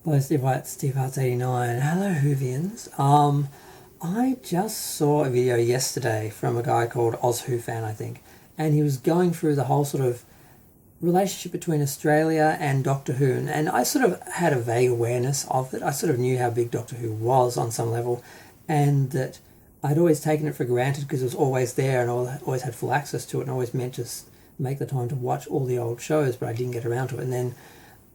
Hello, Steve Hart's 89. Hello, Whovians. I just saw a video yesterday from a guy called Oz Who Fan, I think, and he was going through the whole sort of relationship between Australia and Doctor Who, and I sort of had a vague awareness of it. I sort of knew how big Doctor Who was on some level, and that I'd always taken it for granted because it was always there and I always had full access to it and always meant to make the time to watch all the old shows, but I didn't get around to it. And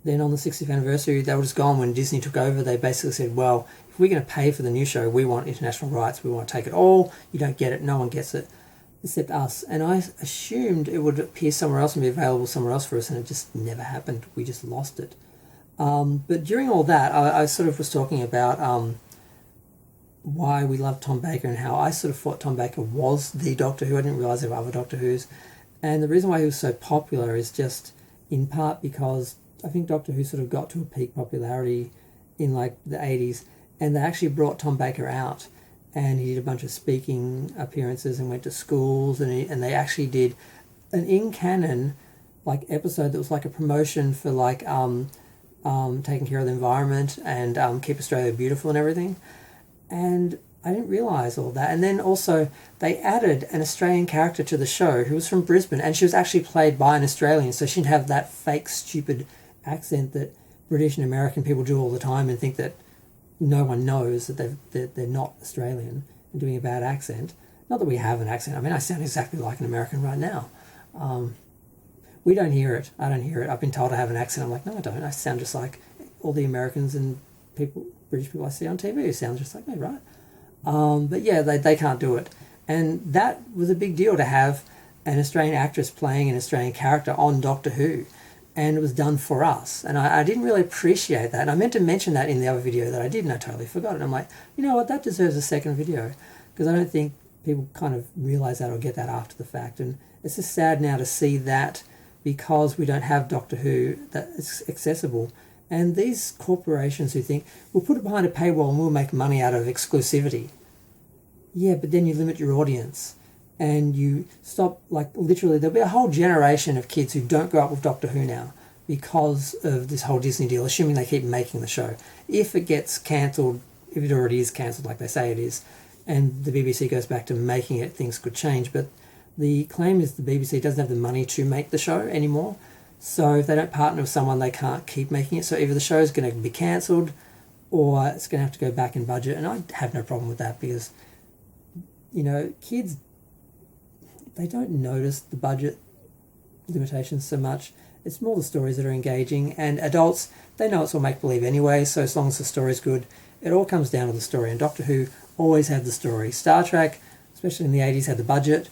then on the 60th anniversary, they were just gone when Disney took over. They basically said, well, if we're going to pay for the new show, we want international rights. We want to take it all. You don't get it. No one gets it except us. And I assumed it would appear somewhere else and be available somewhere else for us, and it just never happened. We just lost it. But during all that, I sort of was talking about why we love Tom Baker and how I sort of thought Tom Baker was the Doctor Who. I didn't realise there were other Doctor Who's. And the reason why he was so popular is just in part because I think Doctor Who sort of got to a peak popularity in like the 80s, and they actually brought Tom Baker out, and he did a bunch of speaking appearances and went to schools, and they actually did an in-canon like episode that was like a promotion for like taking care of the environment and keep Australia beautiful and everything. And I didn't realise all that. And then also they added an Australian character to the show who was from Brisbane, and she was actually played by an Australian, so she didn't have that fake stupid accent that British and American people do all the time and think that no one knows that they're not Australian and doing a bad accent. Not that we have an accent. I mean, I sound exactly like an American right now. We don't hear it. I don't hear it. I've been told I have an accent. I'm like, no, I don't. I sound just like all the Americans and British people I see on TV who sound just like me, right? But yeah, they can't do it. And that was a big deal to have an Australian actress playing an Australian character on Doctor Who. And it was done for us. And I didn't really appreciate that. And I meant to mention that in the other video that I did, and I totally forgot it. I'm like, you know what, that deserves a second video. Because I don't think people kind of realise that or get that after the fact. And it's just sad now to see that because we don't have Doctor Who that is accessible. And these corporations who think, we'll put it behind a paywall and we'll make money out of exclusivity. Yeah, but then you limit your audience. And you stop, like, literally, there'll be a whole generation of kids who don't grow up with Doctor Who now because of this whole Disney deal, assuming they keep making the show. If it gets cancelled, if it already is cancelled like they say it is, and the BBC goes back to making it, things could change. But the claim is the BBC doesn't have the money to make the show anymore. So if they don't partner with someone, they can't keep making it. So either the show is going to be cancelled or it's going to have to go back in budget. And I have no problem with that because, you know, kids, they don't notice the budget limitations so much. It's more the stories that are engaging, and adults, they know it's all make-believe anyway, so as long as the story's good, it all comes down to the story. And Doctor Who always had the story. Star Trek, especially in the 80s, had the budget,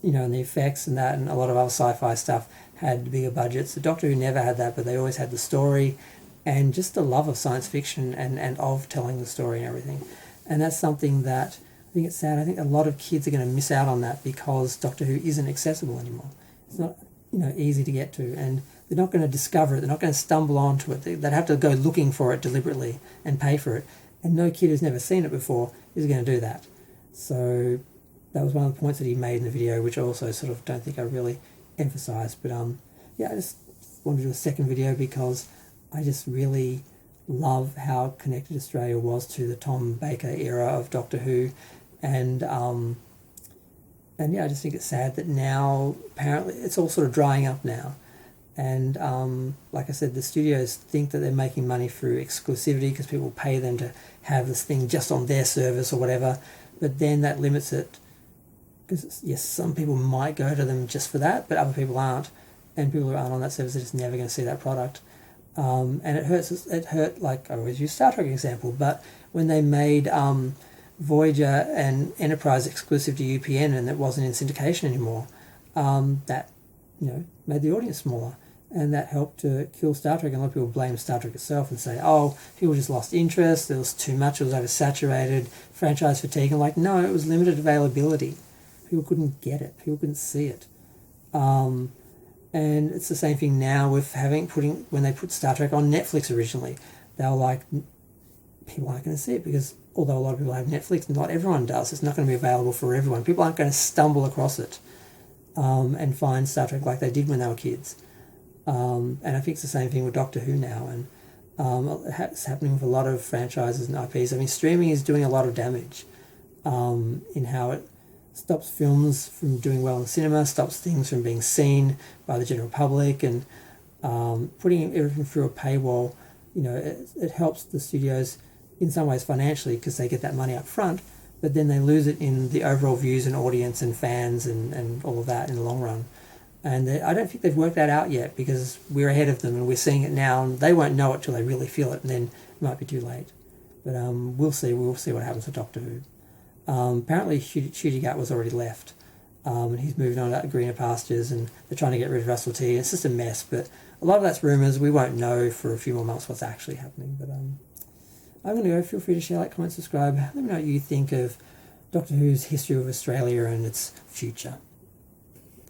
you know, and the effects and that, and a lot of other sci-fi stuff had bigger budgets. The Doctor Who never had that, but they always had the story and just the love of science fiction and of telling the story and everything. And that's something that I think it's sad. I think a lot of kids are going to miss out on that because Doctor Who isn't accessible anymore. It's not, you know, easy to get to, and they're not going to discover it. They're not going to stumble onto it. They'd have to go looking for it deliberately and pay for it. And no kid who's never seen it before is going to do that. So that was one of the points that he made in the video, which I also sort of don't think I really emphasised. But yeah, I just wanted to do a second video because I just really love how connected Australia was to the Tom Baker era of Doctor Who. And yeah, I just think it's sad that now apparently it's all sort of drying up now. And like I said, the studios think that they're making money through exclusivity because people pay them to have this thing just on their service or whatever. But then that limits it because, yes, some people might go to them just for that, but other people aren't. And people who aren't on that service are just never going to see that product. And it hurts. It hurt, like I always use Star Trek example, but when they made Voyager and Enterprise exclusive to UPN and it wasn't in syndication anymore, that, you know, made the audience smaller, and that helped to kill Star Trek. And a lot of people blame Star Trek itself and say, oh, people just lost interest, there was too much, it was oversaturated, franchise fatigue. And like, no, it was limited availability. People couldn't get it, people couldn't see it. And it's the same thing now with when they put Star Trek on Netflix originally. They were like, people aren't going to see it because although a lot of people have Netflix, not everyone does. It's not going to be available for everyone. People aren't going to stumble across it and find Star Trek like they did when they were kids. And I think it's the same thing with Doctor Who now. And It's happening with a lot of franchises and IPs. I mean, streaming is doing a lot of damage in how it stops films from doing well in cinema, stops things from being seen by the general public, and putting everything through a paywall. It helps the studios in some ways financially because they get that money up front, but then they lose it in the overall views and audience and fans and all of that in the long run. And I don't think they've worked that out yet because we're ahead of them and we're seeing it now, and they won't know it till they really feel it, and then it might be too late. But we'll see. We'll see what happens with Doctor Who. Apparently, Ncuti Gat was already left, and he's moving on to greener pastures, and they're trying to get rid of Russell T. It's just a mess, but a lot of that's rumours. We won't know for a few more months what's actually happening. But I'm going to go. Feel free to share, like, comment, subscribe. Let me know what you think of Doctor Who's history of Australia and its future.